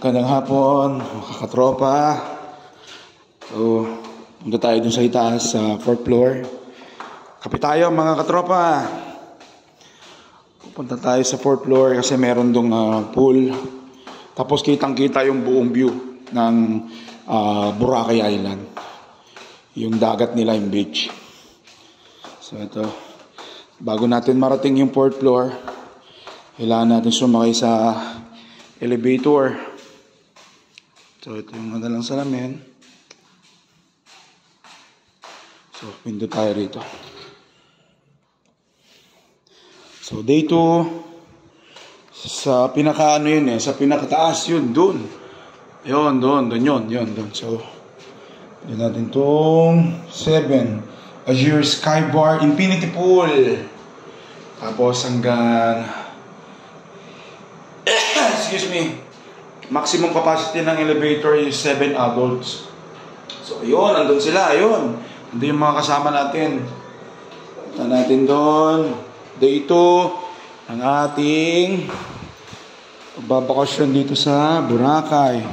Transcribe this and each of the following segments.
Gandang hapon, mga katropa. So, punta tayo dun sa itaas sa 4th floor. Kapit tayo mga katropa. Punta tayo sa 4th floor kasi meron dong pool. Tapos kitang-kita yung buong view ng Boracay Island. Yung dagat nila, yung beach. So ito, bago natin marating yung 4th floor, kailangan natin sumakay sa elevator. So ito yung madalang salamin. So pinto tayo rito. So day 2, sa pinaka yun sa pinakataas yun, dun. Yun. So yun natin tong 7 Azure Skybar Infinity Pool. Tapos hanggang excuse me, maximum capacity ng elevator is 7 adults. So ayun, andun sila, ayun. Andun yung mga kasama natin. Punta natin doon. Day 2 ang ating pagbabakasyon dito sa Boracay.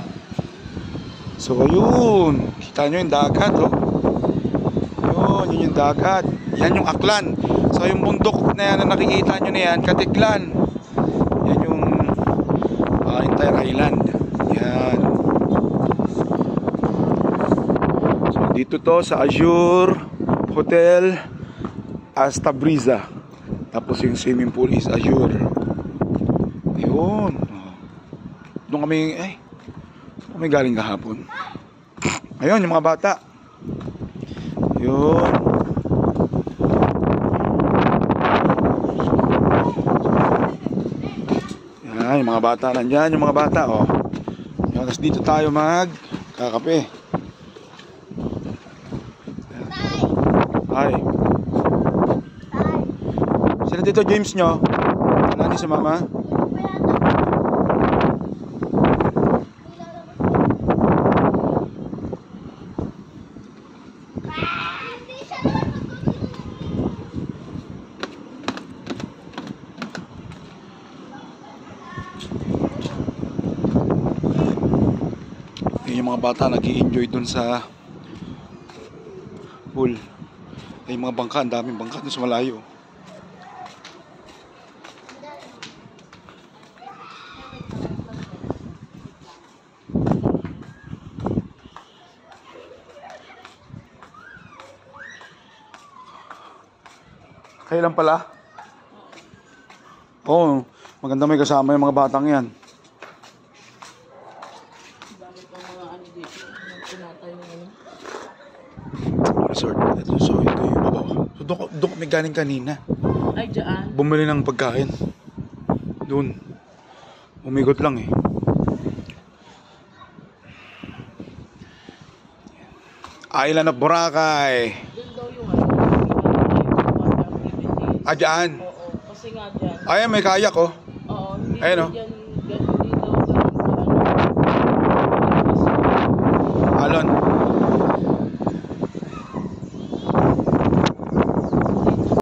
So ayun, kita nyo yung dagat, oh. Yun yung dagat. Yan yung Aklan. So yung bundok na yan na nakikita nyo na yan, Katiklan. Yan yung entire island. Yan. So dito to sa Azure Hotel Asta Brisa. Tapos yung swimming pool is Azure. Ayun. Doon kami galing kahapon. Ayun yung mga bata. Ayun. Yan, yung mga bata nandyan, yung mga bata, oh. Yan, tapos dito tayo magkakape. Hi. Sino dito James nyo? Nani si mama? Yung mga bata nag-i-enjoy dun sa pool. Ay mga bangka, ang daming bangka dun sa malayo. Kayo lang pala? Oo, maganda may kasama yung mga batang yan. Resort. So ito yung baba. So doon kami galing kanina. Ay, dyan? Bumili ng pagkain. Doon. Umigot lang eh. Island of Boracay. Doon daw yung Dyan? Oo, kasi nga dyan. Ayan, may kayak oh. Oo, hindi ayun oh. Dyan